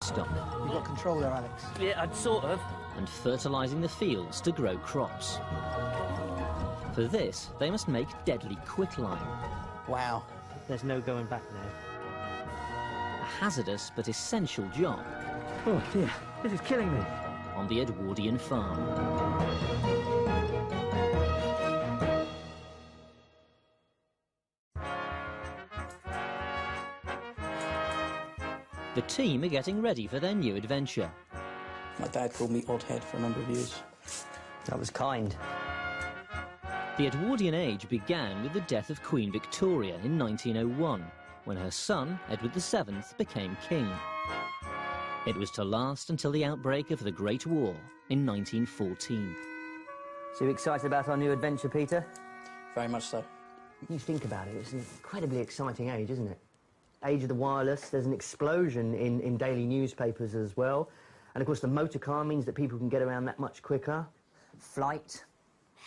livestock. You've got control there, Alex. Yeah, I'd sort of. And fertilising the fields to grow crops. For this, they must make deadly quicklime. Wow. There's no going back now. A hazardous but essential job. Oh dear, this is killing me. On the Edwardian farm. The team are getting ready for their new adventure. My dad called me odd head for a number of years. That was kind. The Edwardian age began with the death of Queen Victoria in 1901, when her son, Edward VII, became king. It was to last until the outbreak of the Great War in 1914. So you excited about our new adventure, Peter? Very much so. You think about it, it's an incredibly exciting age, isn't it? Age of the wireless, there's an explosion in daily newspapers as well. And of course the motor car means that people can get around that much quicker. Flight.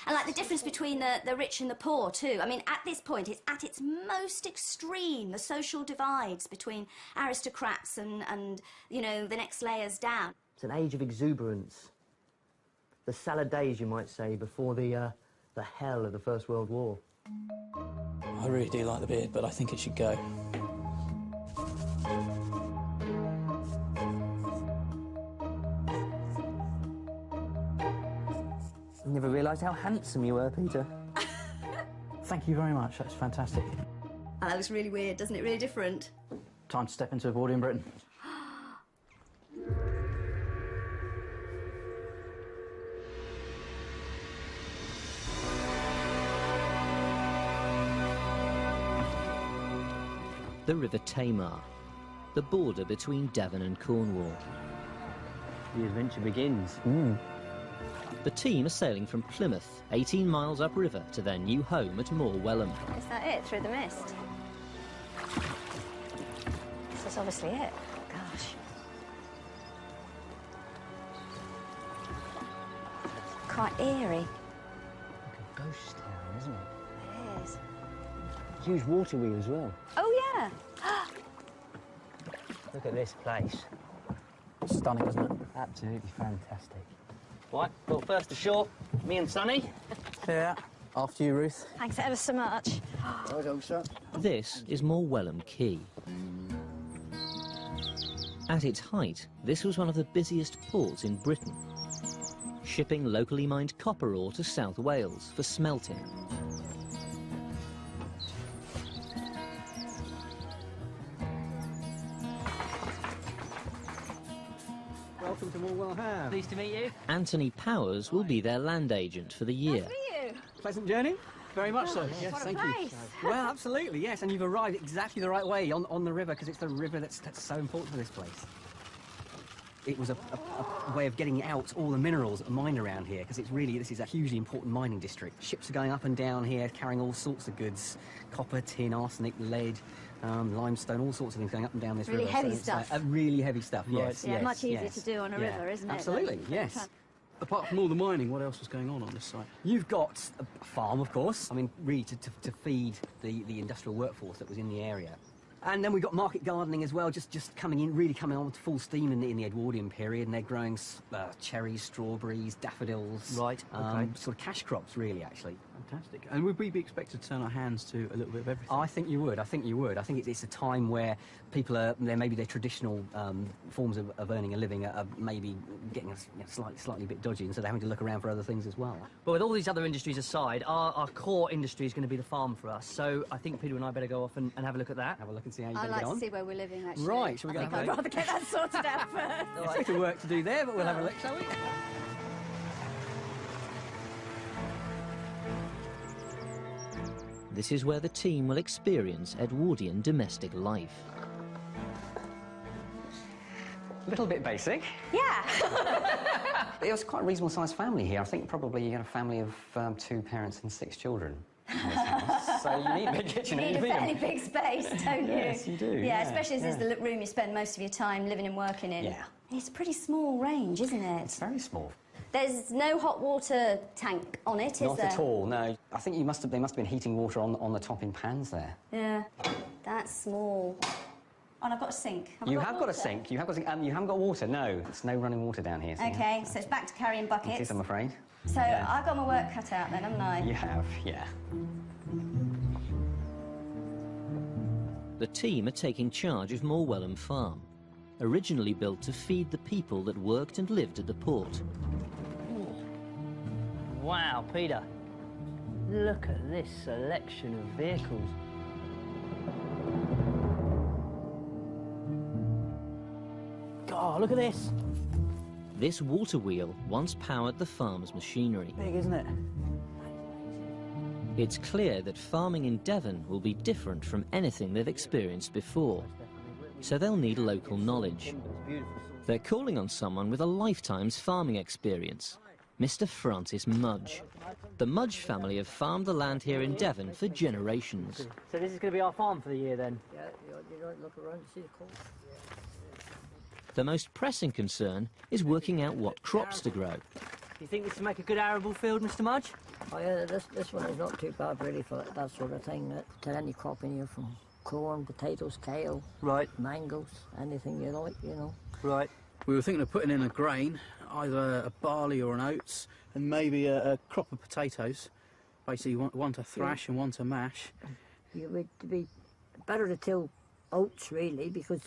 And like the difference between the rich and the poor too. I mean, at this point, it's at its most extreme, the social divides between aristocrats and you know, the next layers down. It's an age of exuberance. The salad days, you might say, before the hell of the First World War. I really do like the beard, but I think it should go. I never realised how handsome you were, Peter. Thank you very much, that's fantastic. And that looks really weird, doesn't it? Really different. Time to step into Edwardian Britain. The River Tamar, the border between Devon and Cornwall. The adventure begins. The team are sailing from Plymouth, 18 miles upriver, to their new home at Moor Welham. Is that it, through the mist? This is obviously it. Gosh. Quite eerie. Like a ghost town, isn't it? It is. Huge water wheel as well. Oh, yeah. Look at this place. Stunning, isn't it? Absolutely fantastic. Right, well, first ashore, me and Sonny. Yeah. After you, Ruth. Thanks ever so much. Right, sir. This is Moor Welham Quay. At its height, this was one of the busiest ports in Britain, shipping locally mined copper ore to South Wales for smelting. Welcome to Moor Welham. Pleased to meet you. Anthony Powers will be their land agent for the year. Nice to meet you. Pleasant journey? Very much so. Yes, What a thank place. you. Well, absolutely, yes, and you've arrived exactly the right way on the river, because it's the river that's so important for this place. It was a way of getting out all the minerals that are mined around here, because this is a hugely important mining district. Ships are going up and down here, carrying all sorts of goods, copper, tin, arsenic, lead, limestone, all sorts of things going up and down this Really river. heavy So it's, stuff. Really heavy stuff, Right. yes. Yeah, yes, much easier yes. to do on a Yeah. river, isn't it? Absolutely, Than- yes. Apart from all the mining, what else was going on this site? You've got a farm, of course. I mean, really to feed the industrial workforce that was in the area. And then we've got market gardening as well, just coming in, really coming on to full steam in the Edwardian period, and they're growing cherries, strawberries, daffodils. Right, okay. Sort of cash crops, really, actually. Fantastic. And would we be expected to turn our hands to a little bit of everything? I think you would. I think it's a time where people are, maybe their traditional forms of earning a living are maybe getting slightly a bit dodgy, and so they're having to look around for other things as well. But with all these other industries aside, our core industry is going to be the farm for us. So I think Peter and I better go off and have a look at that. Have a look and see how you I'd get like on. to see where we're living, actually. Right, shall we go I and think have I'd a look? rather get that sorted out first. There's a bit of work to do there, but we'll have a look, shall we? This is where the team will experience Edwardian domestic life. A little bit basic. Yeah. It was quite a reasonable sized family here. I think probably you got a family of 2 parents and 6 children in this house. So you need a big kitchen. You need a and fairly big space, don't you? Yes, you do. Yeah, especially as this is the room you spend most of your time living and working in. Yeah. It's a pretty small range, isn't It's it? very small. There's no hot water tank on it, is Not there? at all, no. I think they must have been heating water on the top in pans there. Yeah, that's small. Oh, and I've got a sink. You have got a sink. You have got a sink. You haven't got water. No, there's no running water down here. So OK, so it's back to carrying buckets. it is, I'm afraid. So I've got my work cut out then, haven't I? You have, yeah. The team are taking charge of Morwellham Farm, originally built to feed the people that worked and lived at the port. Wow, Peter. Look at this selection of vehicles. God, look at this. This water wheel once powered the farm's machinery. Big, isn't it? It's clear that farming in Devon will be different from anything they've experienced before, so they'll need local knowledge. They're calling on someone with a lifetime's farming experience, Mr. Francis Mudge. The Mudge family have farmed the land here in Devon for generations. So this is going to be our farm for the year then? Yeah, you don't look around to see the cold. The most pressing concern is working out what crops to grow. Do you think this will make a good arable field, Mr. Mudge? Oh yeah, this one is not too bad really for that sort of thing. To any crop in here, from corn, potatoes, kale, Right, mangoes, anything you like, you know. right. We were thinking of putting in a grain, either a barley or an oats, and maybe a crop of potatoes. Basically, one to thrash and one to mash. It would be better to till oats really, because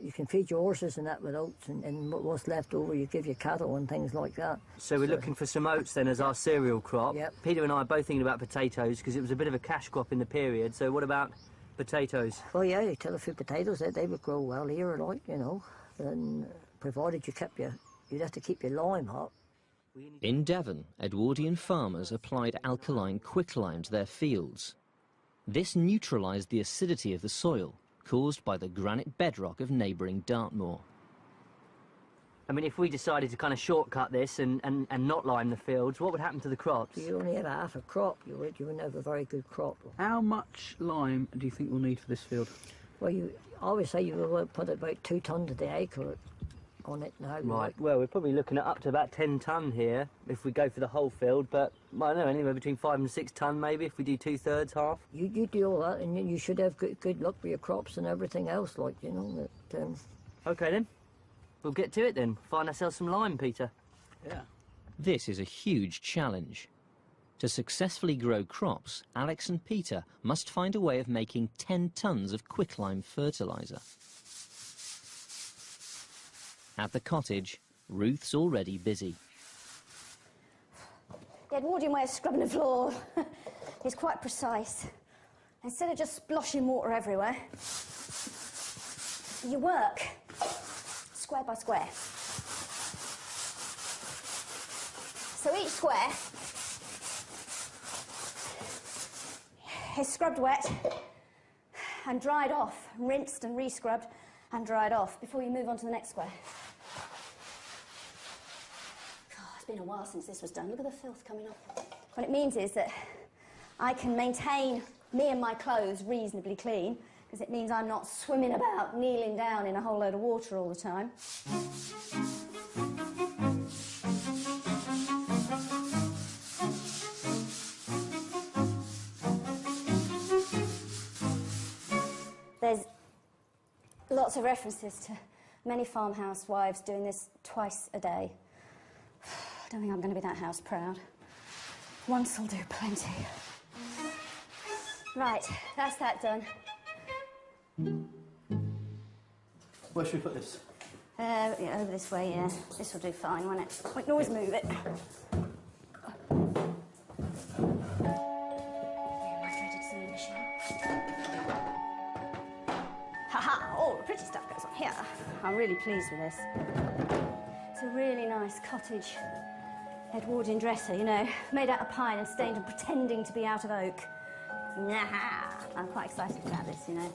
you can feed your horses and that with oats, and what's left over you give your cattle and things like that. So we're looking for some oats then as our cereal crop. Yep. Peter and I are both thinking about potatoes because it was a bit of a cash crop in the period. So what about potatoes? Well, yeah, you till a few potatoes, they would grow well here, like, you know, and provided you'd have to keep your lime hot. In Devon, Edwardian farmers applied alkaline quicklime to their fields. This neutralised the acidity of the soil, caused by the granite bedrock of neighbouring Dartmoor. I mean, if we decided to kind of shortcut this and not lime the fields, what would happen to the crops? You only have half a crop, you wouldn't have a very good crop. How much lime do you think we'll need for this field? Well, I always say you will put about 2 tons of the acre on it now. Right, well, we're probably looking at up to about 10 tonne here if we go for the whole field, but I don't know, anywhere between 5 and 6 tonne maybe if we do 2/3, half. You do all that, and you should have good luck with your crops and everything else, like, you know. That, OK then, we'll get to it then. Find ourselves some lime, Peter. Yeah. This is a huge challenge. To successfully grow crops, Alex and Peter must find a way of making 10 tonnes of quicklime fertiliser. At the cottage, Ruth's already busy. The Edwardian way of scrubbing the floor is quite precise. Instead of just sploshing water everywhere, you work square by square. So each square is scrubbed wet and dried off, rinsed and re-scrubbed and dried off before you move on to the next square. It's been a while since this was done. Look at the filth coming up. What it means is that I can maintain me and my clothes reasonably clean, because it means I'm not swimming about, kneeling down in a whole load of water all the time. There's lots of references to many farmhouse wives doing this twice a day. I don't think I'm going to be that house proud. Once will do plenty. Right, that's that done. Where should we put this? Yeah, over this way, yeah. This will do fine, won't it? We can always move it. Ha-ha! All the pretty stuff goes on here. I'm really pleased with this. It's a really nice cottage Edwardian dresser, you know, made out of pine and stained and pretending to be out of oak. Nah, I'm quite excited about this, you know.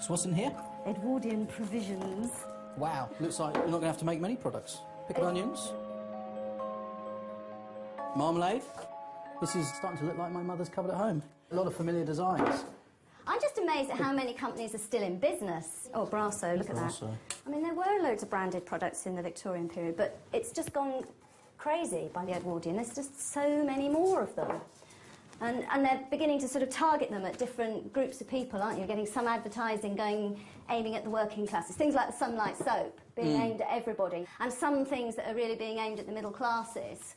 So what's in here? Edwardian provisions. Wow, looks like you're not going to have to make many products. Pickled onions. Marmalade. This is starting to look like my mother's cupboard at home. A lot of familiar designs. I'm just amazed at how many companies are still in business. Oh, Brasso, look at that. I mean, there were loads of branded products in the Victorian period, but it's just gone crazy by the Edwardian. There's just so many more of them. And they're beginning to sort of target them at different groups of people, aren't you? Getting some advertising aiming at the working classes. Things like the Sunlight soap being aimed at everybody, and some things that are really being aimed at the middle classes.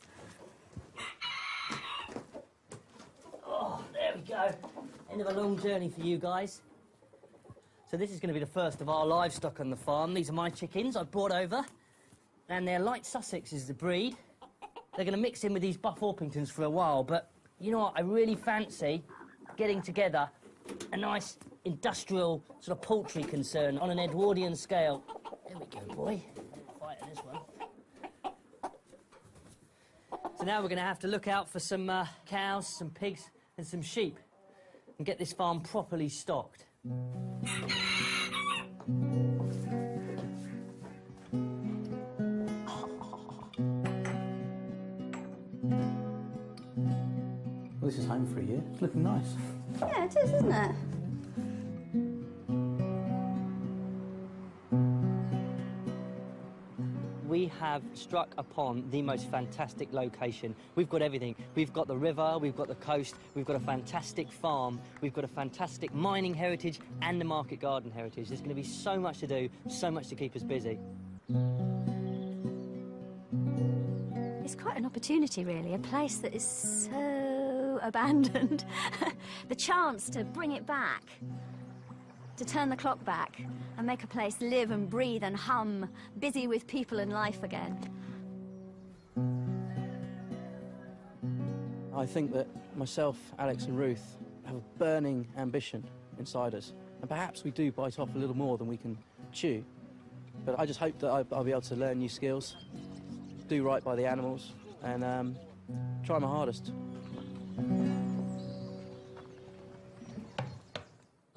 Oh, there we go. End of a long journey for you guys. So this is going to be the first of our livestock on the farm. These are my chickens I brought over, and they're light Sussex is the breed. They're going to mix in with these Buff Orpingtons for a while, but you know what? I really fancy getting together a nice industrial sort of poultry concern on an Edwardian scale. There we go, boy. Fight on this one. So now we're going to have to look out for some cows, some pigs and some sheep and get this farm properly stocked. Well, this is home for a year. It's looking nice. Yeah, it is, isn't it? We have struck upon the most fantastic location. We've got everything. We've got the river, we've got the coast, we've got a fantastic farm, we've got a fantastic mining heritage and the market garden heritage. There's going to be so much to do, so much to keep us busy. It's quite an opportunity, really, a place that is so abandoned. The chance to bring it back, to turn the clock back and make a place live and breathe and hum, busy with people and life again. I think that myself, Alex and Ruth have a burning ambition inside us, and perhaps we do bite off a little more than we can chew. But I just hope that I'll be able to learn new skills, do right by the animals, and try my hardest.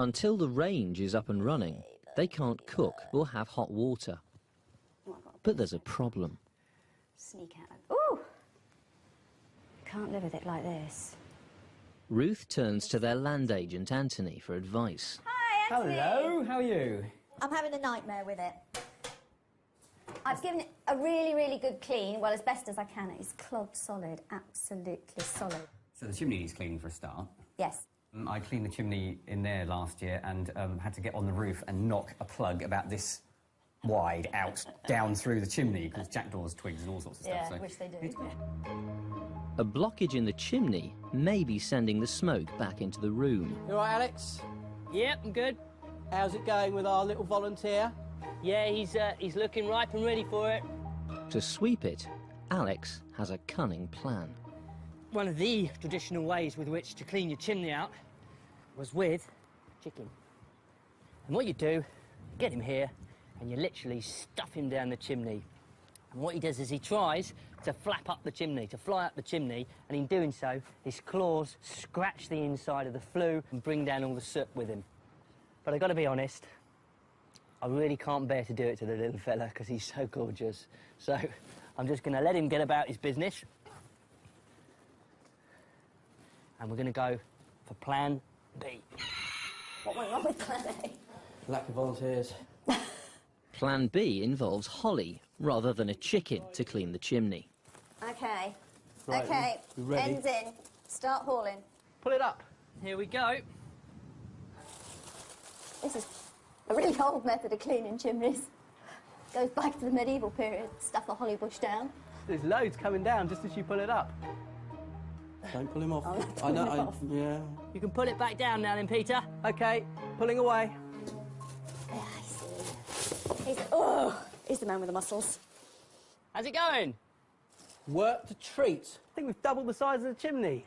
Until the range is up and running, they can't cook or have hot water. But there's a problem. Sneak out. Ooh! Can't live with it like this. Ruth turns to their land agent, Anthony, for advice. Hi, Anthony. Hello, how are you? I'm having a nightmare with it. I've given it a really, really good clean, well, as best as I can. It's clogged solid, absolutely solid. So the chimney needs cleaning for a start. Yes. I cleaned the chimney in there last year and had to get on the roof and knock a plug about this wide out down through the chimney because jackdaws, twigs and all sorts of stuff. Yeah, So which they do. A blockage in the chimney may be sending the smoke back into the room. You all right, Alex? Yep, I'm good. How's it going with our little volunteer? Yeah, he's looking ripe and ready for it. To sweep it, Alex has a cunning plan. One of the traditional ways with which to clean your chimney out was with chicken. And what you do, get him here, and you literally stuff him down the chimney. And what he does is he tries to flap up the chimney, to fly up the chimney, and in doing so, his claws scratch the inside of the flue and bring down all the soot with him. But I've got to be honest, I really can't bear to do it to the little fella because he's so gorgeous. So I'm just going to let him get about his business. And we're going to go for Plan B. What went wrong with Plan A? Lack of volunteers. Plan B involves Holly rather than a chicken to clean the chimney. OK. Right, OK, we're ready. ends in. Start hauling. Pull it up. Here we go. This is a really old method of cleaning chimneys. Goes back to the medieval period. Stuff a holly bush down. There's loads coming down just as you pull it up. Don't pull him off. I know. Him off. Yeah. You can pull it back down now then, Peter. OK, pulling away. Yeah, I see. He's the man with the muscles. How's it going? Work to treat. I think we've doubled the size of the chimney.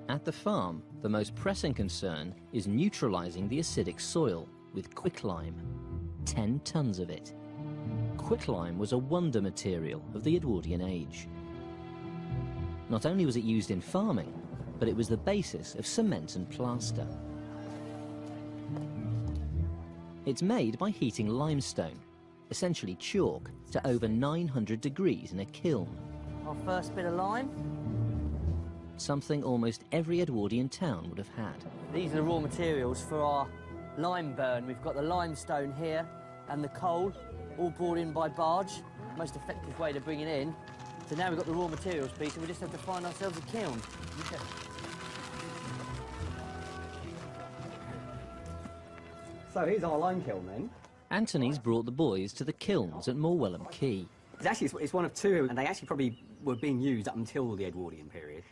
At the farm, the most pressing concern is neutralising the acidic soil with quicklime. 10 tons of it. Quicklime was a wonder material of the Edwardian age. Not only was it used in farming, but it was the basis of cement and plaster. It's made by heating limestone, essentially chalk, to over 900 degrees in a kiln. Our first bit of lime. Something almost every Edwardian town would have had. These are the raw materials for our lime burn. We've got the limestone here and the coal. all brought in by barge, most effective way to bring it in. So now we've got the raw materials piece, and we just have to find ourselves a kiln. Yeah. So here's our lime kiln then. Anthony's brought the boys to the kilns at Morwellum Quay. It's one of two, and they actually probably were being used up until the Edwardian period.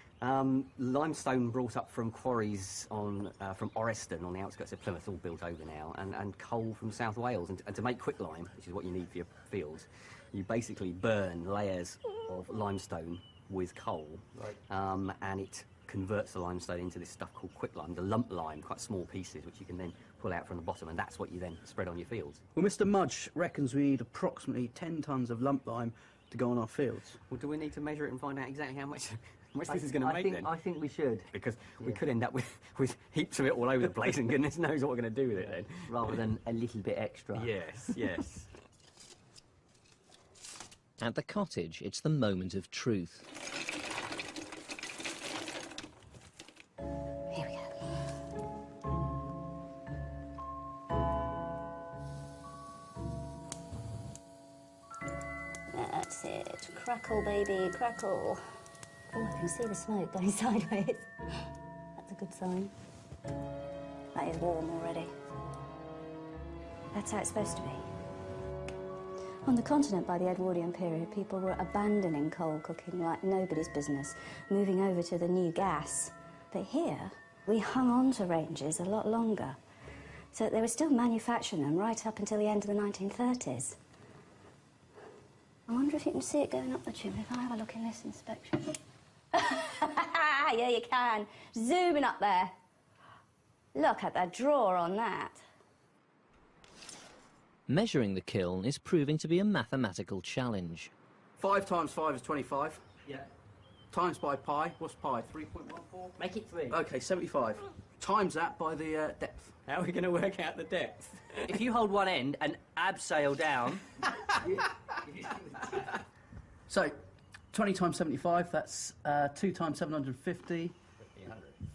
Limestone brought up from quarries from Oreston on the outskirts of Plymouth, all built over now, and coal from South Wales. And to make quicklime, which is what you need for your fields, you basically burn layers of limestone with coal, right. And it converts the limestone into this stuff called quicklime, the lump lime, quite small pieces, which you can then pull out from the bottom, and that's what you then spread on your fields. Well, Mr. Mudge reckons we need approximately 10 tonnes of lump lime to go on our fields. Well, do we need to measure it and find out exactly how much this is going to make then? I think we should. Because we could end up with heaps of it all over the place, and goodness knows what we're going to do with it then. Rather than a little bit extra. Yes, yes. At the cottage, it's the moment of truth. Here we go. That's it. Crackle, baby, crackle. Oh, I can see the smoke going sideways. That's a good sign. That is warm already. That's how it's supposed to be. On the continent by the Edwardian period, people were abandoning coal cooking like nobody's business, moving over to the new gas. But here, we hung on to ranges a lot longer. So they were still manufacturing them right up until the end of the 1930s. I wonder if you can see it going up the chimney if I have a look in this inspection. Yeah, you can. Zooming up there. Look at the drawer on that. Measuring the kiln is proving to be a mathematical challenge. 5 times 5 is 25. Yeah. Times by pi, what's pi? 3.14? Make it 3. OK, 75. Times that by the depth. How are we going to work out the depth? If you hold one end and abseil down... So, 20 times 75, that's 2 times 750.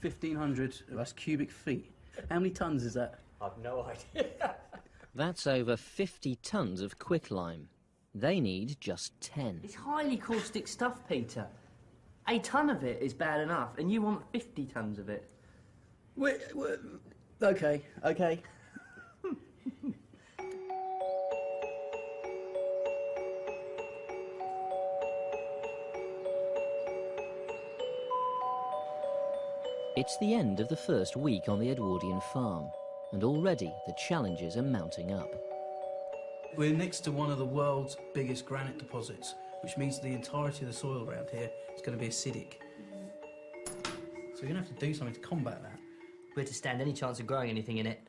1,500. That's cubic feet. How many tonnes is that? I've no idea. That's over 50 tonnes of quicklime. They need just 10. It's highly caustic stuff, Peter. A tonne of it is bad enough, and you want 50 tonnes of it. OK, OK. It's the end of the first week on the Edwardian farm, and already the challenges are mounting up. We're next to one of the world's biggest granite deposits, which means the entirety of the soil around here is going to be acidic. So we're going to have to do something to combat that. If we're to stand any chance of growing anything in it,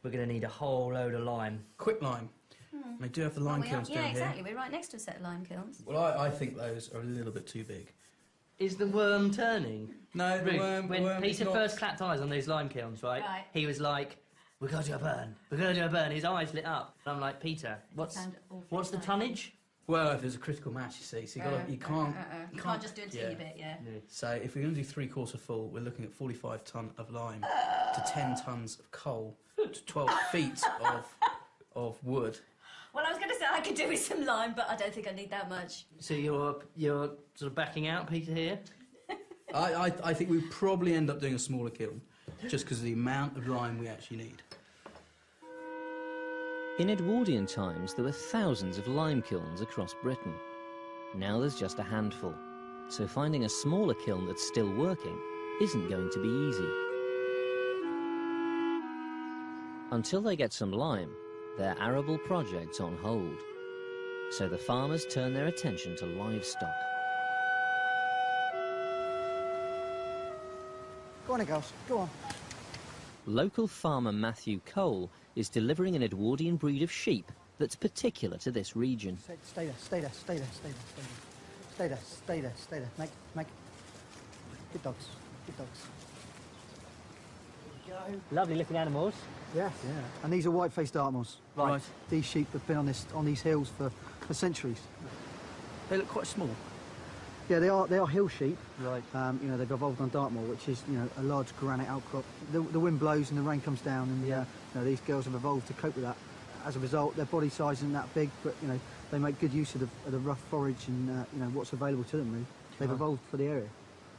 we're going to need a whole load of lime. Quicklime. They do have the lime kilns down yeah, here. exactly. We're right next to a set of lime kilns. Well, I think those are a little bit too big. Is the worm turning? No, the Ruth, worm... when Peter first clapped eyes on those lime kilns, right, he was like, we're going to do a burn. We're going to do a burn. His eyes lit up. And I'm like, Peter, what's the tonnage? Well, if there's a critical mass, you see, so you can't... You can't just do a teeny bit, yeah. So if we're going to do 3/4 full, we're looking at 45 tonne of lime to 10 tonnes of coal to 12 feet of wood. Well, I was going to say I could do with some lime, but I don't think I need that much. So you're sort of backing out, Peter, here? I think we probably end up doing a smaller kiln, just because of the amount of lime we actually need. In Edwardian times, there were thousands of lime kilns across Britain. Now there's just a handful, so finding a smaller kiln that's still working isn't going to be easy. Until they get some lime, their arable project's on hold. So the farmers turn their attention to livestock. Go on, girls. Go on. Local farmer Matthew Cole is delivering an Edwardian breed of sheep that's particular to this region. Stay there, stay there, stay there, stay there, stay there. Stay there, stay there, stay there. Make. Good dogs, good dogs. There we go. Lovely looking animals. Yeah. And these are white-faced Dartmoors. Right. These sheep have been on these hills for centuries. They look quite small. Yeah, they are hill sheep. Right. You know, they've evolved on Dartmoor, which is, you know, a large granite outcrop. The wind blows and the rain comes down, and you know, these girls have evolved to cope with that. as a result, their body size isn't that big, but you know, they make good use of the rough forage and you know, what's available to them. Really, they've evolved for the area.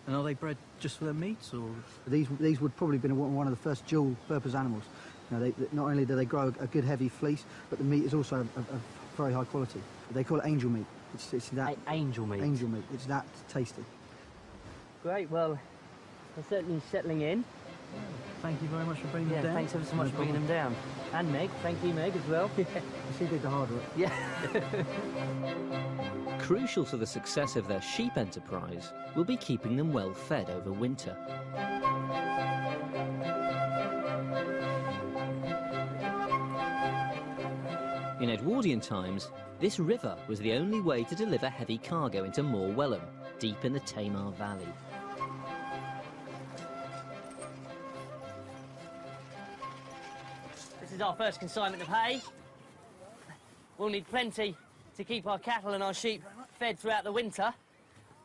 And are they bred just for their meats, or...? These would probably have been one of the first dual-purpose animals. You know, not only do they grow a good heavy fleece, but the meat is also of very high quality. They call it angel meat. It's that angel meat. Angel meat. It's that tasty. Great. Well, they're certainly settling in. Thank you very much for bringing them down. Thanks ever so much for bringing them down. And Meg, thank you, Meg, as well. She did the hard work. Yeah. Crucial to the success of their sheep enterprise will be keeping them well fed over winter. In Edwardian times, this river was the only way to deliver heavy cargo into Moor Wellham, deep in the Tamar Valley. This is our first consignment of hay. We'll need plenty to keep our cattle and our sheep fed throughout the winter.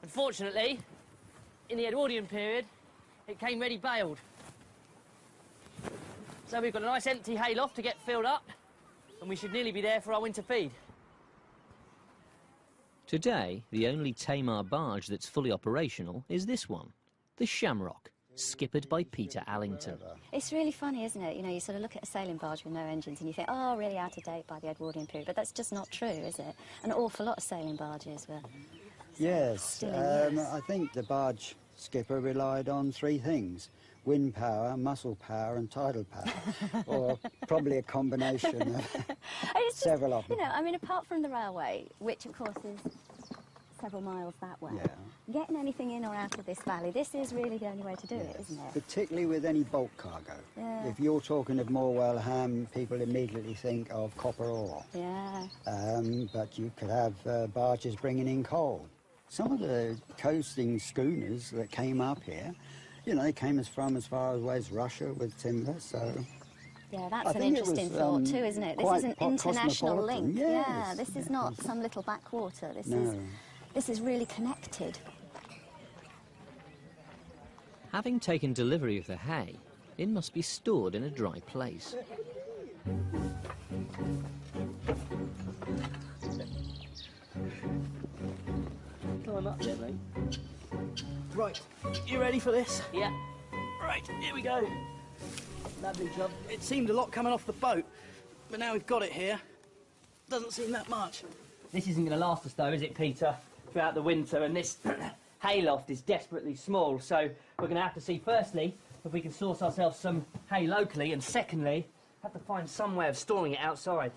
Unfortunately, in the Edwardian period, it came ready baled. So we've got a nice empty hay loft to get filled up, and we should nearly be there for our winter feed. Today, the only Tamar barge that's fully operational is this one, the Shamrock, skippered by Peter Allington. It's really funny, isn't it? You know, you sort of look at a sailing barge with no engines and you think, oh, really out of date by the Edwardian period. But that's just not true, is it? An awful lot of sailing barges were... Yes, I think the barge skipper relied on three things: wind power, muscle power and tidal power, or probably a combination of several of them. You know, I mean, apart from the railway, which of course is several miles that way, getting anything in or out of this valley, this is really the only way to do it, isn't it? Particularly with any bulk cargo. Yeah. If you're talking of Moor Wellham, people immediately think of copper ore. Yeah. But you could have barges bringing in coal. Some of the coasting schooners that came up here, you know, they came from as far away as Russia with timber, so... Yeah, that's an interesting thought too, isn't it? This is an international link. Yes, yeah, this is not some little backwater. This is really connected. Having taken delivery of the hay, it must be stored in a dry place. Climb up gently. Right, you ready for this? Yeah. Right, here we go. Lovely job. It seemed a lot coming off the boat, but now we've got it here. Doesn't seem that much. This isn't going to last us, though, is it, Peter? Throughout the winter, and this hayloft is desperately small, so we're going to have to see, firstly, if we can source ourselves some hay locally, and secondly, have to find some way of storing it outside.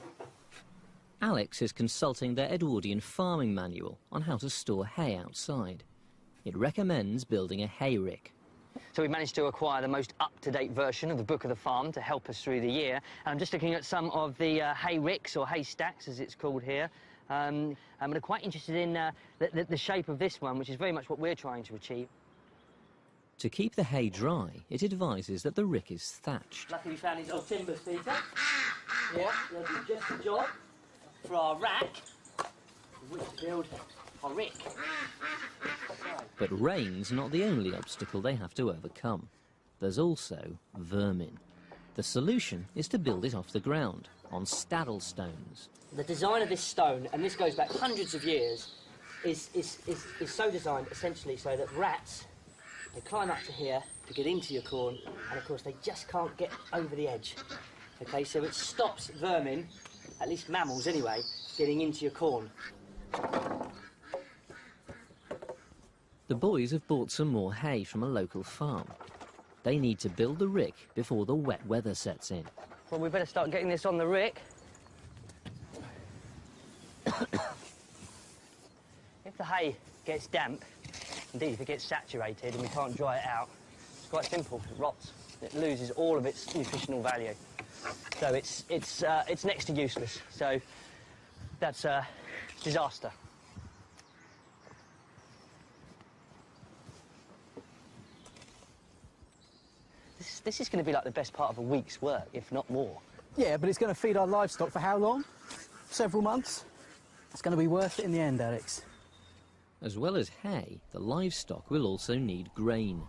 Alex is consulting their Edwardian farming manual on how to store hay outside. It recommends building a hay rick. So we've managed to acquire the most up-to-date version of the Book of the Farm to help us through the year. And I'm just looking at some of the hay ricks, or hay stacks, as it's called here. I'm quite interested in the shape of this one, which is very much what we're trying to achieve. To keep the hay dry, it advises that the rick is thatched. Lucky we found these old timbers, Peter. Yeah, they'll do just the job for our rack, with which to build our rick. But rain's not the only obstacle they have to overcome. There's also vermin. The solution is to build it off the ground, on staddle stones. The design of this stone, and this goes back hundreds of years, is so designed essentially so that rats, they climb up to here to get into your corn, and of course they just can't get over the edge. Okay, so it stops vermin, at least mammals anyway, getting into your corn. The boys have bought some more hay from a local farm. They need to build the rick before the wet weather sets in. Well, we better start getting this on the rick. If the hay gets damp, indeed if it gets saturated and we can't dry it out, it's quite simple, it rots. It loses all of its nutritional value. So it's next to useless. So that's a disaster. This is going to be like the best part of a week's work, if not more. Yeah, but it's going to feed our livestock for how long? Several months? It's going to be worth it in the end, Alex. As well as hay, the livestock will also need grain.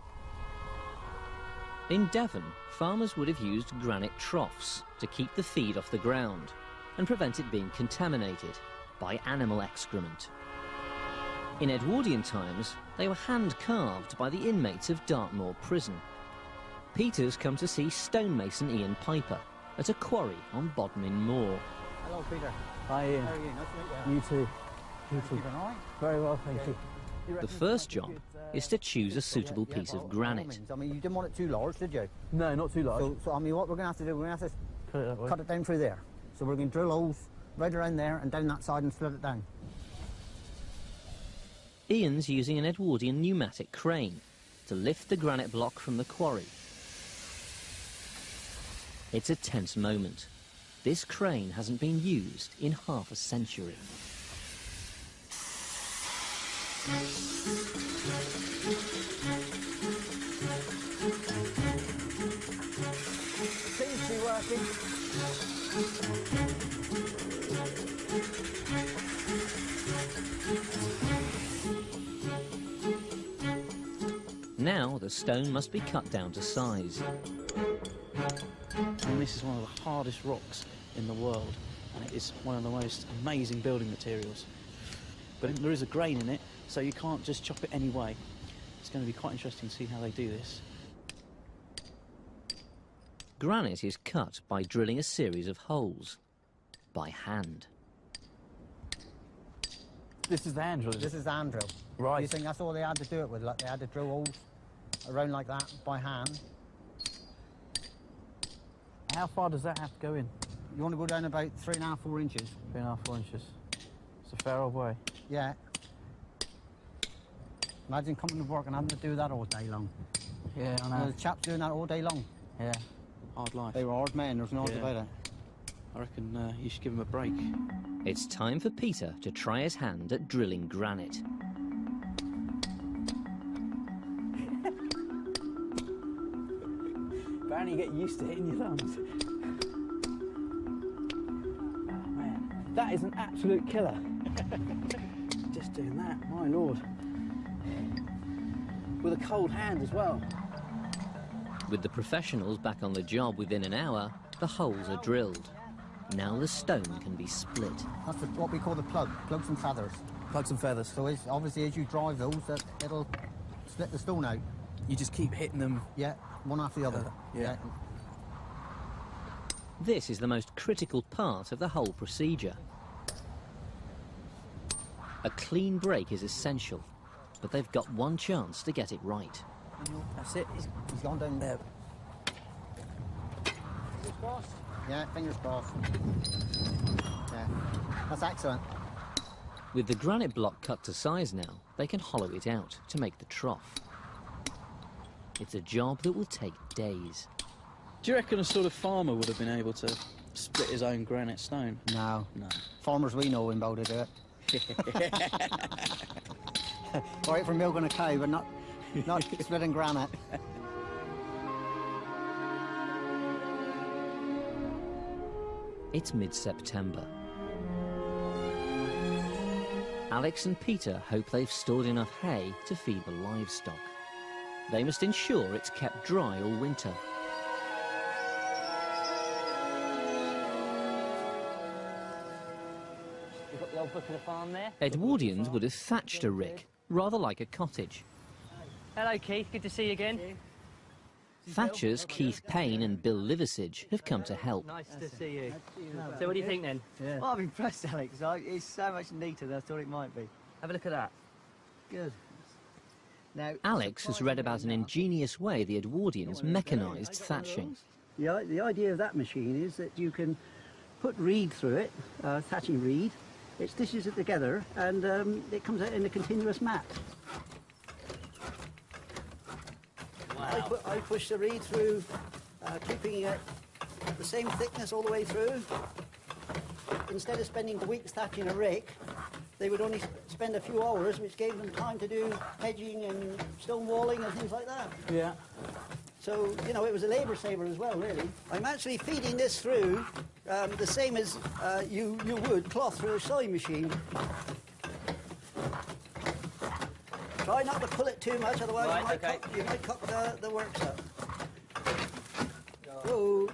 In Devon, farmers would have used granite troughs to keep the feed off the ground. and prevent it being contaminated by animal excrement. In Edwardian times, they were hand-carved by the inmates of Dartmoor prison. Peter's come to see stonemason Ian Piper at a quarry on Bodmin Moor. Hello, Peter. Hi, Ian. How are you? Nice to meet you. You too. You too. Keeping all right? Very well, thank you. The first job is to choose a suitable piece of granite. I mean, you didn't want it too large, did you? No, not too large. So I mean, what we're going to have to do, we're going to have to Put it that way. cut it down through there. So we're going to drill holes right around there and down that side and split it down. Ian's using an Edwardian pneumatic crane to lift the granite block from the quarry. It's a tense moment. This crane hasn't been used in half a century. Seems to be working. Now the stone must be cut down to size. And this is one of the hardest rocks in the world, and it is one of the most amazing building materials. But there is a grain in it, so you can't just chop it any way. It's going to be quite interesting to see how they do this. Granite is cut by drilling a series of holes, by hand. This is the hand drill. This is the hand drill. Right. You think that's all they had to do it with? Like they had to drill holes around like that by hand. How far does that have to go in? You want to go down about 3.5, 4 inches. 3.5, 4 inches. It's a fair old way. Yeah. Imagine coming to work and having to do that all day long. Yeah, I know. The chaps doing that all day long. Yeah. Hard life. They were hard men, there's no doubt about it. I reckon you should give them a break. It's time for Peter to try his hand at drilling granite. Apparently you get used to hitting your thumbs. Oh man, that is an absolute killer. Just doing that, my lord. With a cold hand as well. With the professionals back on the job within an hour, the holes are drilled. Now the stone can be split. That's what we call the plugs and feathers. Plugs and feathers. So obviously as you drive those, it'll split the stone out. You just keep hitting them. Yeah, one after the other. Yeah. This is the most critical part of the whole procedure. A clean break is essential, but they've got one chance to get it right. That's it. He's gone down there. Fingers crossed. Yeah, fingers crossed. Yeah, that's excellent. With the granite block cut to size now, they can hollow it out to make the trough. It's a job that will take days. Do you reckon a sort of farmer would have been able to split his own granite stone? No. No. Farmers we know in Bow to do it. All right for milking a cow, but not splitting granite. It's mid-September. Alex and Peter hope they've stored enough hay to feed the livestock. They must ensure it's kept dry all winter. You've got the old book of the farm there. Edwardians would have thatched a rick, rather like a cottage. Hello, Keith. Good to see you again. Thatchers Keith Payne and Bill Liversidge have come to help. Nice to see you. So what do you think then? Well, I'm impressed, Alex. It's so much neater than I thought it might be. Have a look at that. Good. Now, Alex has read about an ingenious way the Edwardians mechanised thatching. The idea of that machine is that you can put reed through it, thatching reed. It stitches it together and it comes out in a continuous mat. Wow. I push the reed through, keeping it the same thickness all the way through. Instead of spending weeks thatching a rick, they would only spend a few hours, which gave them time to do hedging and stone walling and things like that. Yeah. So, you know, it was a labour saver as well, really. I'm actually feeding this through the same as you would cloth through a sewing machine. Try not to pull it too much, otherwise you might cut the works up. Whoa.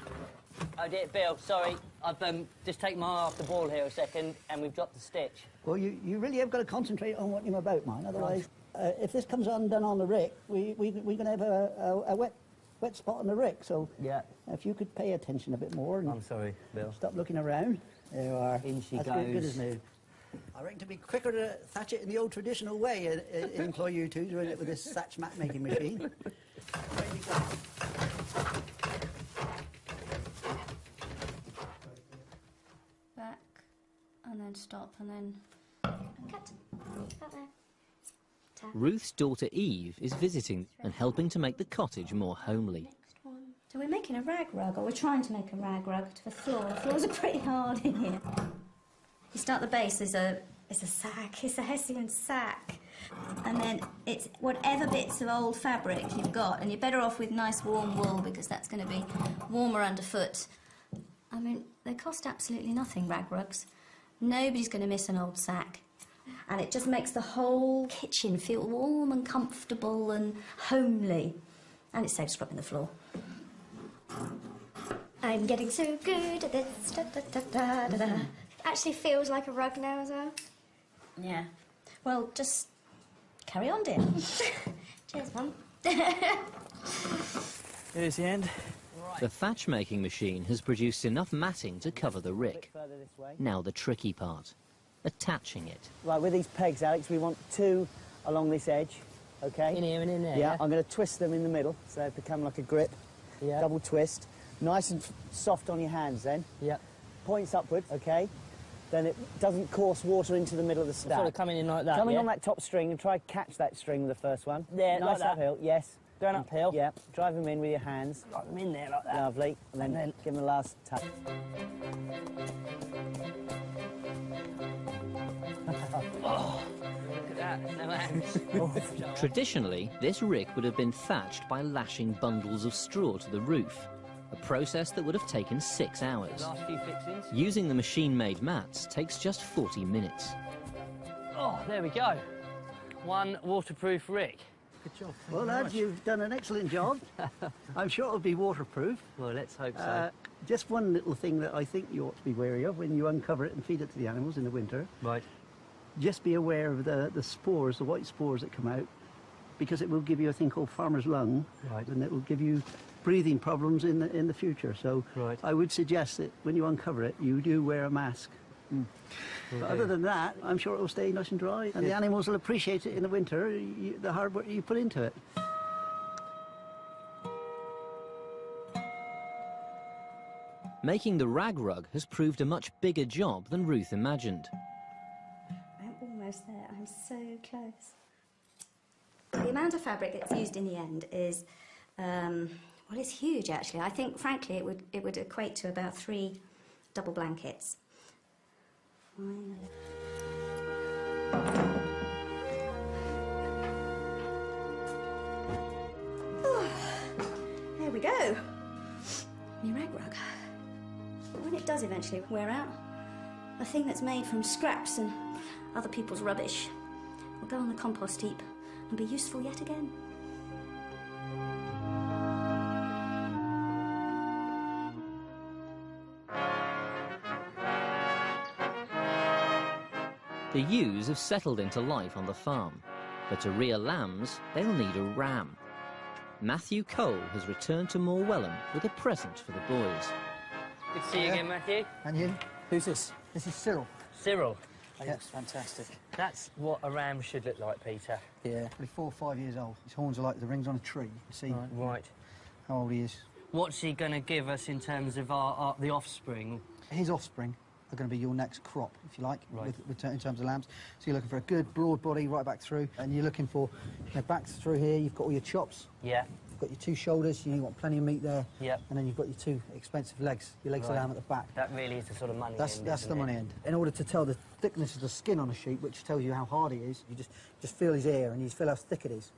Oh dear, Bill, sorry. I've just taken my eye off the ball here a second and we've dropped the stitch. Well, you really have got to concentrate on what you're about, man. Otherwise, if this comes undone on the rick, we're going to have a wet spot on the rick. So yeah, if you could pay attention a bit more. And I'm sorry, Bill. Stop looking around. There you are. In she That's goes. good as new. I reckon to be quicker to thatch it in the old traditional way, employ you two doing it with this thatch mat making machine. There you go. Back, and then stop, and then cut. Cut there. Tap. Ruth's daughter Eve is visiting and helping to make the cottage more homely. Next one. So we're making a rag rug, or we're trying to make a rag rug to the floor. The floors are pretty hard in here. You start the base, there's a sack, it's a Hessian sack. And then it's whatever bits of old fabric you've got, and you're better off with nice warm wool because that's going to be warmer underfoot. I mean, they cost absolutely nothing, rag rugs. Nobody's going to miss an old sack. And it just makes the whole kitchen feel warm and comfortable and homely. And it saves scrubbing the floor. I'm getting so good at this. Da, da, da, da, da, da. Actually feels like a rug now as well. Yeah. Well, just carry on, dear. Cheers, Mum. Here's the end. The thatch-making machine has produced enough matting to cover the rick. Now the tricky part, attaching it. Right, with these pegs, Alex, we want 2 along this edge, OK? In here and in there, yeah? I'm going to twist them in the middle, so they become like a grip. Yeah. Double twist. Nice and soft on your hands, then. Yeah. Points upwards, OK? Then it doesn't course water into the middle of the stack. Sort of coming in like that, Coming on that top string and try catch that string with the first one. Yeah, nice like that. uphill, yes. Going uphill. Yeah, drive them in with your hands. Drive them in there like that. Lovely. And then give them the last tap. Oh, look at that, no hands. Traditionally, this rick would have been thatched by lashing bundles of straw to the roof, a process that would have taken 6 hours. Last few fixings. Using the machine-made mats takes just 40 minutes. Oh, there we go. One waterproof rick. Good job. Well, lads, you've done an excellent job. I'm sure it'll be waterproof. Well, let's hope so. Just one little thing that I think you ought to be wary of when you uncover it and feed it to the animals in the winter. Right. Just be aware of the spores, the white spores that come out, because it will give you a thing called farmer's lung, right. And it will give you breathing problems in the future. So right. I would suggest that when you uncover it, you do wear a mask. Mm. But other than that, I'm sure it will stay nice and dry, and the animals will appreciate it in the winter, the hard work you put into it. Making the rag rug has proved a much bigger job than Ruth imagined. I'm almost there. I'm so close. The amount of fabric that's used in the end is, well, it's huge actually. I think, frankly, it would equate to about 3 double blankets. There we go. My rag rug. When it does eventually wear out, a thing that's made from scraps and other people's rubbish will go on the compost heap and be useful yet again. The ewes have settled into life on the farm, but to rear lambs, they'll need a ram. Matthew Cole has returned to Morwellum with a present for the boys. Good to see you again, Matthew. And you? Who's this? This is Cyril. Cyril. Oh, yes, fantastic. That's what a ram should look like, Peter. Yeah. Probably 4 or 5 years old. His horns are like the rings on a tree. You see Right. how old he is. What's he going to give us in terms of the offspring? His offspring are going to be your next crop, if you like, Right. in terms of lambs. So you're looking for a good broad body right back through, and you're looking for, back through here, you've got all your chops. Yeah. You've got your 2 shoulders, you want plenty of meat there. Yeah. And then you've got your 2 expensive legs, your legs of lamb at the back. That really is the sort of money That's end, the isn't money it? end. In order to tell the thickness of the skin on a sheep, which tells you how hard he is, you just feel his ear and you feel how thick it is.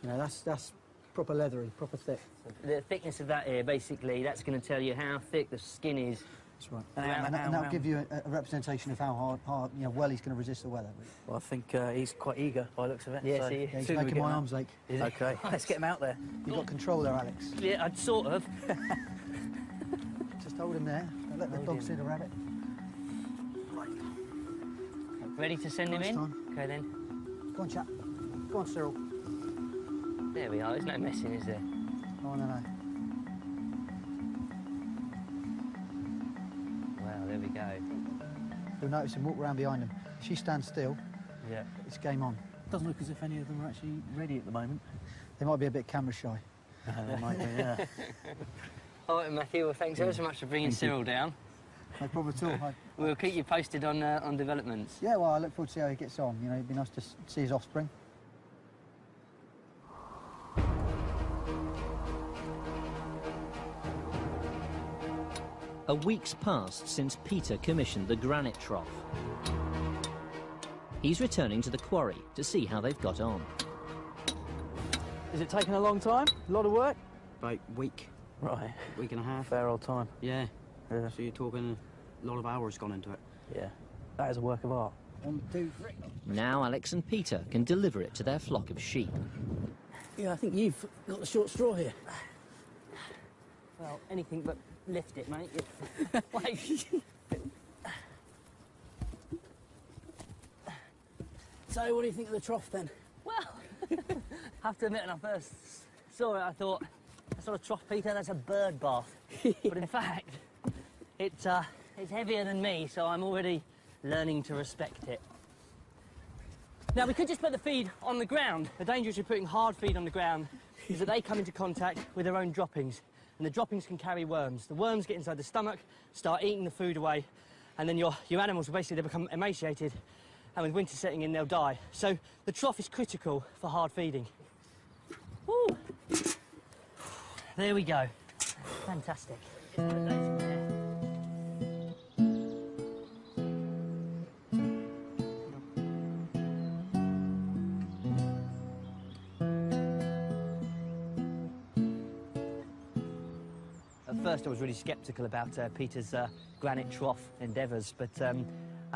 You know, that's proper leathery, proper thick. The thickness of that ear, basically, that's going to tell you how thick the skin is. That's right. And that'll give you a representation of how hard, well he's going to resist the weather. Well, I think he's quite eager by the looks of it. Yes, so he is. Yeah, he's sooner we making get my him arms ache. Okay, let's get him out there. You've got control there, Alex. Yeah, I'd sort of. hold him there. Don't let the dog see the rabbit. Right. Ready to send him Nice in? time. Okay then. Go on, chap. Go on, Cyril. There we are. There's no messing, is there? Oh, no. Well, there we go. You'll notice him walk around behind him. If she stands still, Yeah. it's game on. Doesn't look as if any of them are actually ready at the moment. They might be a bit camera shy. They might be, yeah. All right, Matthew. Well, thanks ever so much for bringing Cyril down. No problem at all. We'll keep you posted on developments. Yeah, well, I look forward to see how he gets on. You know, it'd be nice to see his offspring. A week's passed since Peter commissioned the granite trough. He's returning to the quarry to see how they've got on. Is it taking a long time? A lot of work? About week. Right. Week and a half. Fair old time. Yeah. So you're talking a lot of hours gone into it. Yeah. That is a work of art. 1, 2, 3. Now Alex and Peter can deliver it to their flock of sheep. Yeah, I think you've got the short straw here. Well, anything but lift it, mate. Wait. So, what do you think of the trough then? Well, I have to admit, when I first saw it, I thought, that sort of trough, Peter, that's a bird bath. But in fact, it's heavier than me, so I'm already learning to respect it. Now, we could just put the feed on the ground. The danger with putting hard feed on the ground is that they come into contact with their own droppings, and the droppings can carry worms. The worms get inside the stomach, start eating the food away, and then your animals will basically become emaciated, and with winter setting in, they'll die. So the trough is critical for hard feeding. Woo! There we go. Fantastic. At first I was really sceptical about Peter's granite trough endeavours, but I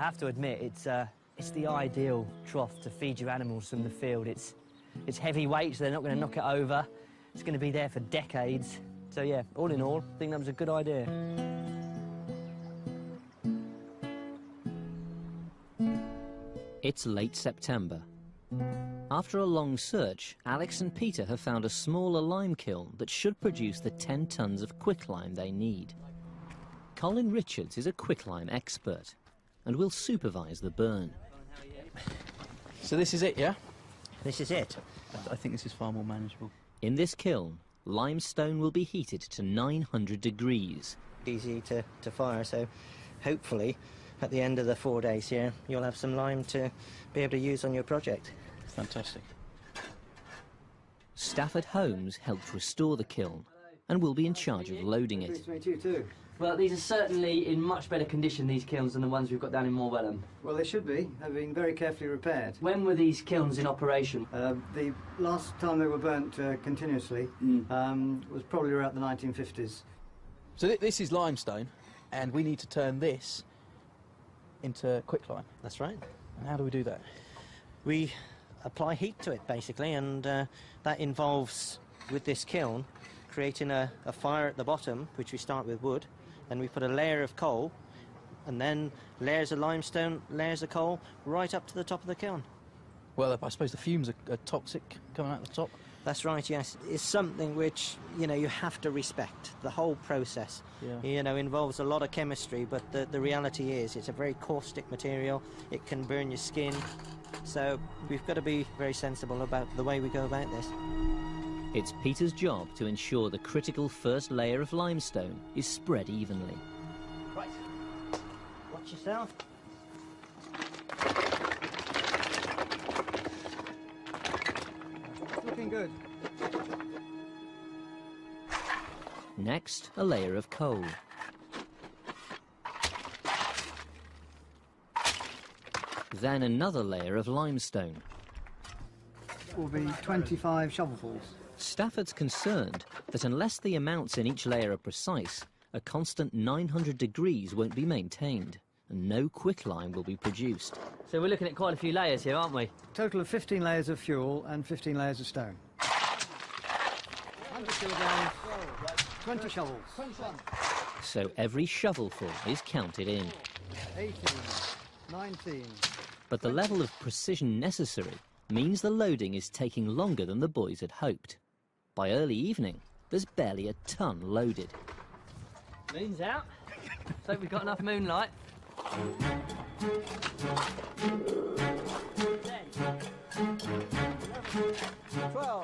have to admit it's the ideal trough to feed your animals from the field. It's heavy weight, so they're not going to knock it over. It's going to be there for decades. So yeah, all in all, I think that was a good idea. It's late September. After a long search, Alex and Peter have found a smaller lime kiln that should produce the 10 tons of quicklime they need. Colin Richards is a quicklime expert and will supervise the burn. So this is it, yeah? This is it. I think this is far more manageable. In this kiln, limestone will be heated to 900 degrees. Easy to fire, so hopefully at the end of the 4 days here, you'll have some lime to be able to use on your project. Fantastic. Stafford Holmes helped restore the kiln and will be in charge of loading it. You too. Well, these are certainly in much better condition, these kilns, than the ones we've got down in Morwellham. Well, they should be. They've been very carefully repaired. When were these kilns in operation? The last time they were burnt continuously was probably around the 1950s. So this is limestone, and we need to turn this into quicklime. That's right. And how do we do that? We apply heat to it, basically, and that involves, with this kiln, creating a fire at the bottom, which we start with wood, then we put a layer of coal, and then layers of limestone, layers of coal, right up to the top of the kiln. Well, I suppose the fumes are toxic coming out the top. That's right, yes. It's something which, you know, you have to respect. The whole process, you know, involves a lot of chemistry, but the reality is it's a very caustic material. It can burn your skin. So we've got to be very sensible about the way we go about this. It's Peter's job to ensure the critical first layer of limestone is spread evenly. Right. Watch yourself. It's looking good. Next, a layer of coal. Then another layer of limestone. Will be 25 shovelfuls. Stafford's concerned that unless the amounts in each layer are precise, a constant 900 degrees won't be maintained, and no quicklime will be produced. So we're looking at quite a few layers here, aren't we? Total of 15 layers of fuel and 15 layers of stone. 100 kilograms. 20 shovels. 21. So every shovelful is counted in. 18. 19. But the level of precision necessary means the loading is taking longer than the boys had hoped. By early evening, there's barely a ton loaded. Moon's out. So we've got enough moonlight.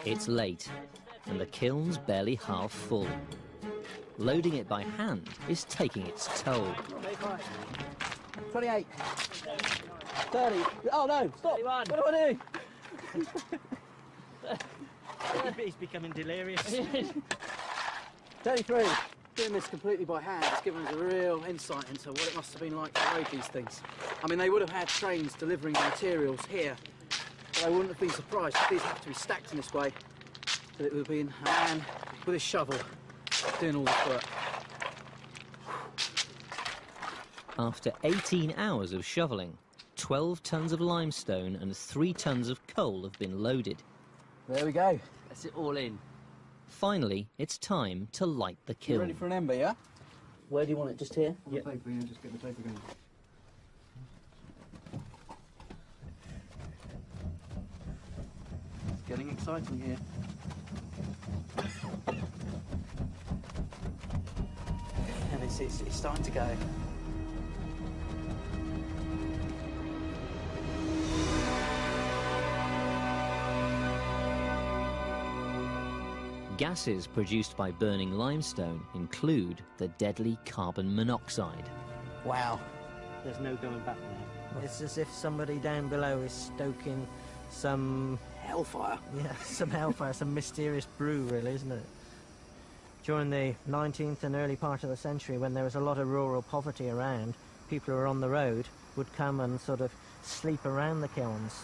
It's late, and the kiln's barely half full. Loading it by hand is taking its toll. 28. 30. Oh no, stop! 31. What do I do? He's becoming delirious. 33. Doing this completely by hand has given us a real insight into what it must have been like to load these things. I mean, they would have had trains delivering the materials here, but I wouldn't have been surprised if these had to be stacked in this way, that it would have been a man with a shovel doing all this work. After 18 hours of shoveling, 12 tons of limestone and 3 tons of coal have been loaded. There we go. That's it all in. Finally, it's time to light the You kiln. ready for an ember, yeah? Where do you want it? Just here? Yeah. Paper, yeah, just get the paper going. It's getting exciting here. And it's starting to go. Gases produced by burning limestone include the deadly carbon monoxide. Wow. There's no going back now. It's as if somebody down below is stoking some... Hellfire. Yeah, some hellfire, some mysterious brew, really, isn't it? During the 19th and early part of the century, when there was a lot of rural poverty around, people who were on the road would come and sort of sleep around the kilns.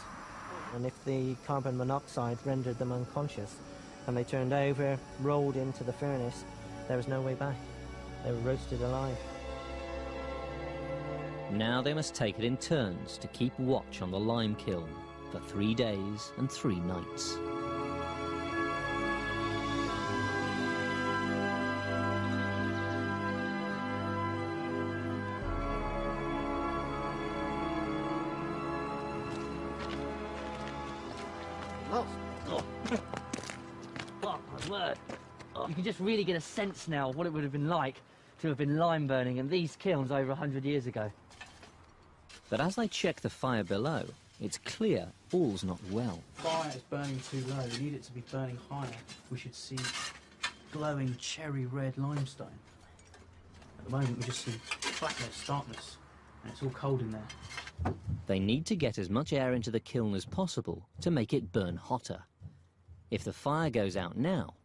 And if the carbon monoxide rendered them unconscious, and they turned over, rolled into the furnace, there was no way back. They were roasted alive. Now they must take it in turns to keep watch on the lime kiln for 3 days and 3 nights. Oh, my word. You can just really get a sense now of what it would have been like to have been lime burning in these kilns over 100 years ago. But as I check the fire below, it's clear all's not well. Fire is burning too low. We need it to be burning higher. We should see glowing cherry red limestone. At the moment, we just see flatness, darkness, and it's all cold in there. They need to get as much air into the kiln as possible to make it burn hotter. If the fire goes out now,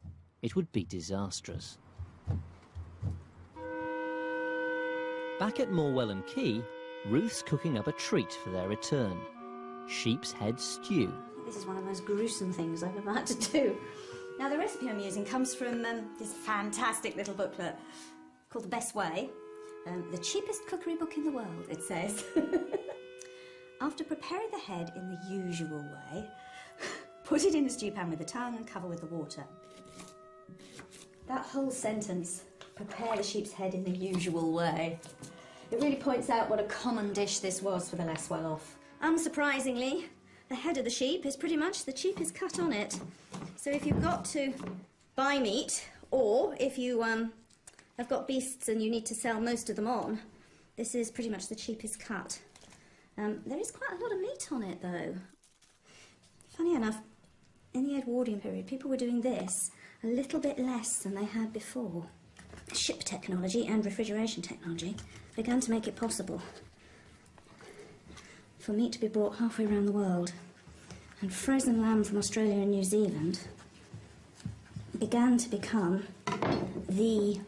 it would be disastrous. Back at Morwell Quay, Ruth's cooking up a treat for their return. Sheep's head stew. This is one of the most gruesome things I've ever had to do. Now, the recipe I'm using comes from this fantastic little booklet called The Best Way. The cheapest cookery book in the world, it says. After preparing the head in the usual way, put it in a stew pan with the tongue and cover with the water. That whole sentence, prepare the sheep's head in the usual way, it really points out what a common dish this was for the less well-off. Unsurprisingly, the head of the sheep is pretty much the cheapest cut on it. So if you've got to buy meat, or if you have got beasts and you need to sell most of them on, this is pretty much the cheapest cut. There is quite a lot of meat on it, though. Funny enough, in the Edwardian period, people were doing this a little bit less than they had before. Ship technology and refrigeration technology began to make it possible for meat to be brought halfway around the world. And frozen lamb from Australia and New Zealand began to become the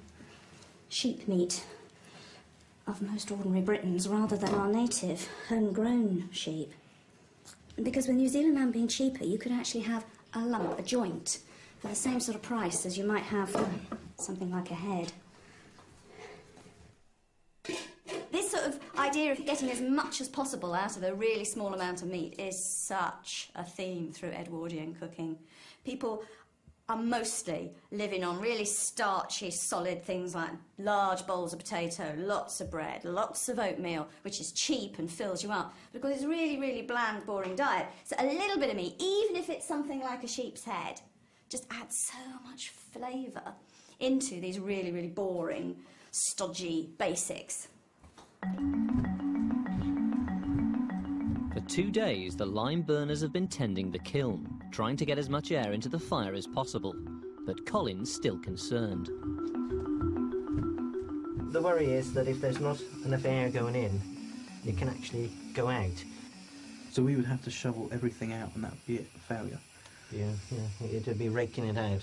sheep meat of most ordinary Britons rather than our native homegrown sheep. Because with New Zealand lamb being cheaper, you could actually have a lump, a joint, for the same sort of price as you might have for something like a head. This sort of idea of getting as much as possible out of a really small amount of meat is such a theme through Edwardian cooking. People are mostly living on really starchy, solid things like large bowls of potato, lots of bread, lots of oatmeal, which is cheap and fills you up. Because it's a really, really bland, boring diet. So a little bit of meat, even if it's something like a sheep's head, just adds so much flavour into these really, really boring, stodgy basics. For 2 days, the lime burners have been tending the kiln, trying to get as much air into the fire as possible. But Colin's still concerned. The worry is that if there's not enough air going in, it can actually go out. So we would have to shovel everything out and that would be a failure. Yeah, it would be raking it out.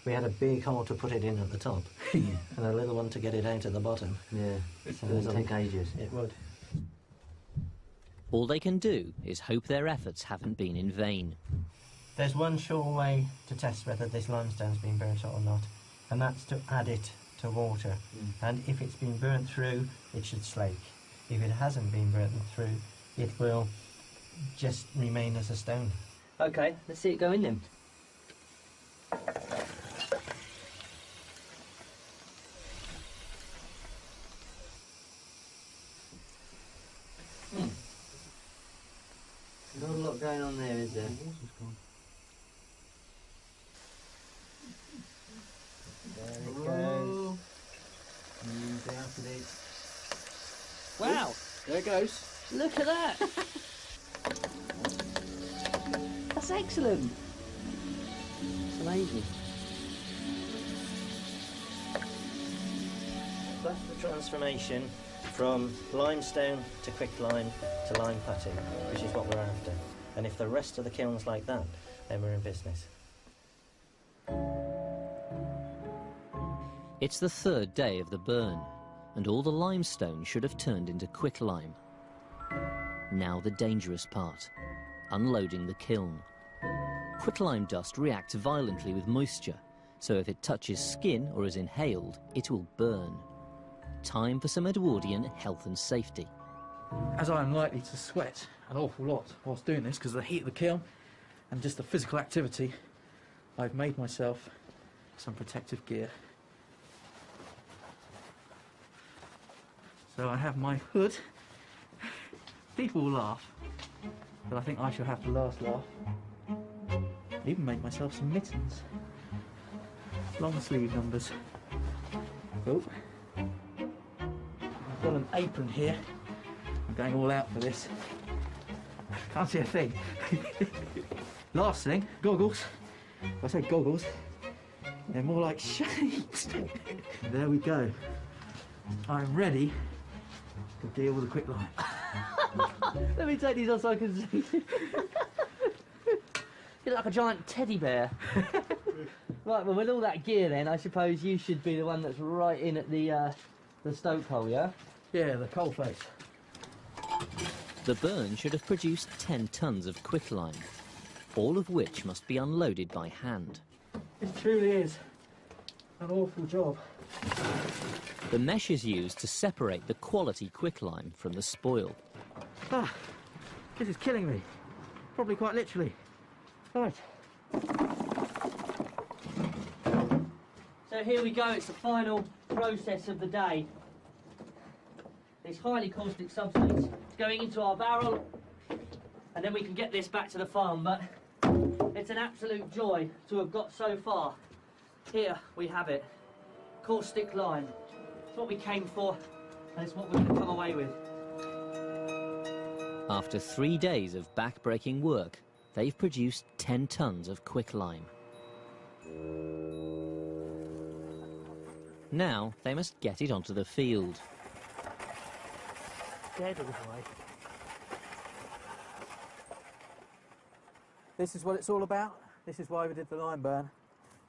We had a big hole to put it in at the top and a little one to get it out at the bottom. Yeah, so it would take ages. It would. All they can do is hope their efforts haven't been in vain. There's one sure way to test whether this limestone's been burnt or not, and that's to add it to water. And if it's been burnt through, it should slake. If it hasn't been burnt through, it will just remain as a stone. OK, let's see it go in then. Not a lot going on there, is there? There it goes. Out of it. Wow! There it goes. Look at that! That's excellent. It's amazing. That's the transformation from limestone to quicklime to lime putty, which is what we're after. And if the rest of the kiln's like that, then we're in business. It's the 3rd day of the burn, and all the limestone should have turned into quicklime. Now the dangerous part, unloading the kiln. Quicklime dust reacts violently with moisture, so if it touches skin or is inhaled, it will burn. Time for some Edwardian health and safety. As I am likely to sweat an awful lot whilst doing this because of the heat of the kiln and just the physical activity, I've made myself some protective gear. So I have my hood. People will laugh, but I think I shall have the last laugh. I even made myself some mittens. Long sleeve numbers. Oh. I've got an apron here. I'm going all out for this. Can't see a thing. Last thing, goggles. If I say goggles, they're more like shades. There we go. I'm ready to deal with the quicklime. Let me take these off so I can see. You look like a giant teddy bear. Right, well, with all that gear then, I suppose you should be the one that's right in at the stoke hole, yeah? Yeah, the coal face. The burn should have produced 10 tons of quicklime, all of which must be unloaded by hand. It truly is an awful job. The mesh is used to separate the quality quicklime from the spoil. Ah, this is killing me. Probably quite literally. Right. So here we go, it's the final process of the day. This highly caustic substance is going into our barrel, and then we can get this back to the farm, but it's an absolute joy to have got so far. Here we have it, caustic lime. It's what we came for, and it's what we're going to come away with. After 3 days of back-breaking work, they've produced 10 tons of quicklime. Now they must get it onto the field. Dead all the way. This is what it's all about. This is why we did the lime burn,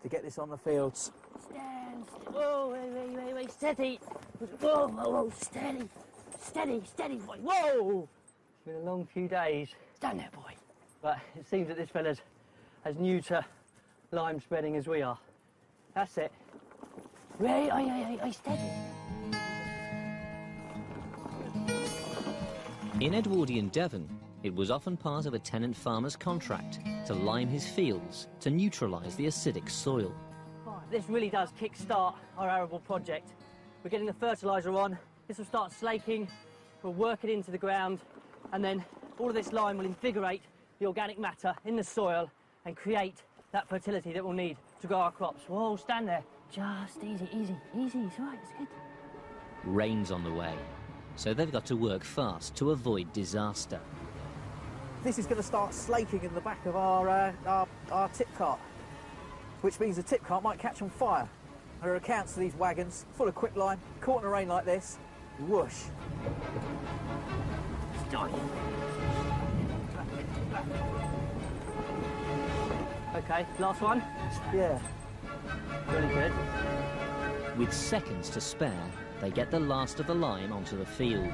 to get this on the fields. Stand still. Whoa, wait, steady. Whoa, steady. Steady, boy. Whoa! It's been a long few days. Stand there, boy. But it seems that this fella's as new to lime spreading as we are. That's it. Hey, steady. In Edwardian Devon, It was often part of a tenant farmer's contract to lime his fields to neutralise the acidic soil. This really does kick-start our arable project. We're getting the fertiliser on, this will start slaking, we'll work it into the ground, and then all of this lime will invigorate the organic matter in the soil and create that fertility that we'll need to grow our crops. Whoa, stand there. Just easy, easy, easy. It's all right, it's good. Rain's on the way, so they've got to work fast to avoid disaster. This is going to start slaking in the back of our tip cart, which means the tip cart might catch on fire. There are accounts of these wagons full of quicklime, caught in the rain like this, whoosh. Okay, last one? Yeah. Really good. With seconds to spare, they get the last of the lime onto the field.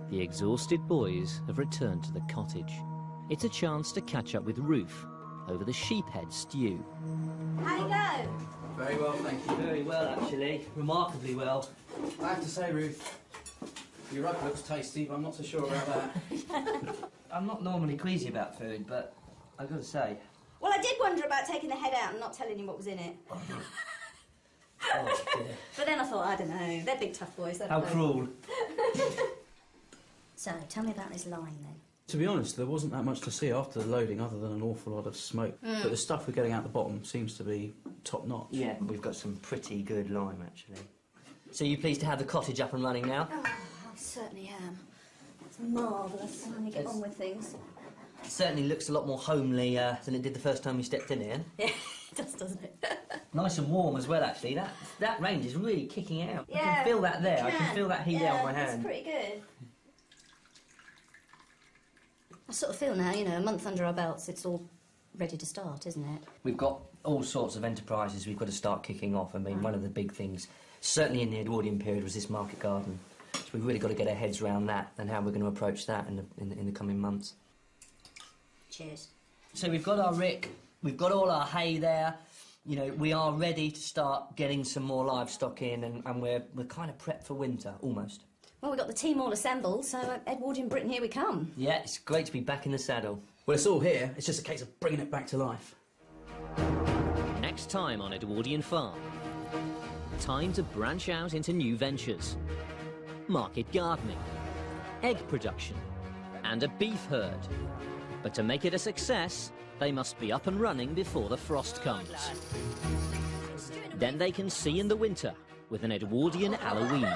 The exhausted boys have returned to the cottage. It's a chance to catch up with Ruth over the sheephead stew. How'd it go? Very well, thank you. Very well, actually. Remarkably well. I have to say, Ruth, your rug looks tasty, but I'm not so sure about that. I'm not normally queasy about food, but I've got to say... Well, I did wonder about taking the head out and not telling you what was in it. Oh, dear. But then I thought, I don't know, they're big tough boys. How cruel. So, tell me about this lime then. To be honest, there wasn't that much to see after the loading other than an awful lot of smoke. But the stuff we're getting out the bottom seems to be top-notch. Yeah, we've got some pretty good lime, actually. So you pleased to have the cottage up and running now? Oh, I certainly am. It's marvellous when you get on with things. It certainly looks a lot more homely than it did the first time we stepped in here. Yeah, it does, doesn't it? Nice and warm as well, actually. That range is really kicking out. Yeah, I can feel that there. I can feel that heat out on my hand. It's pretty good. I sort of feel now, you know, a month under our belts, it's all ready to start, isn't it? We've got all sorts of enterprises we've got to start kicking off. I mean, one of the big things, certainly in the Edwardian period, was this market garden. So we've really got to get our heads around that and how we're going to approach that in the coming months. Cheers. So we've got our rick, we've got all our hay there. You know, we are ready to start getting some more livestock in, and we're kind of prepped for winter, almost. Well, we've got the team all assembled, so Edwardian Britain, here we come. Yeah, it's great to be back in the saddle. Well, it's all here. It's just a case of bringing it back to life. Next time on Edwardian Farm, time to branch out into new ventures. Market gardening, egg production, and a beef herd. But to make it a success, they must be up and running before the frost comes. Then they can see in the winter with an Edwardian Halloween.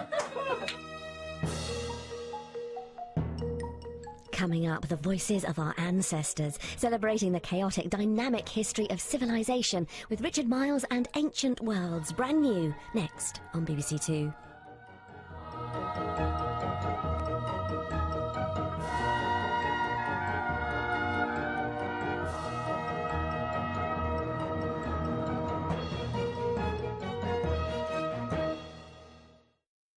Coming up, the voices of our ancestors, celebrating the chaotic, dynamic history of civilization with Richard Miles and Ancient Worlds, brand new, next on BBC Two.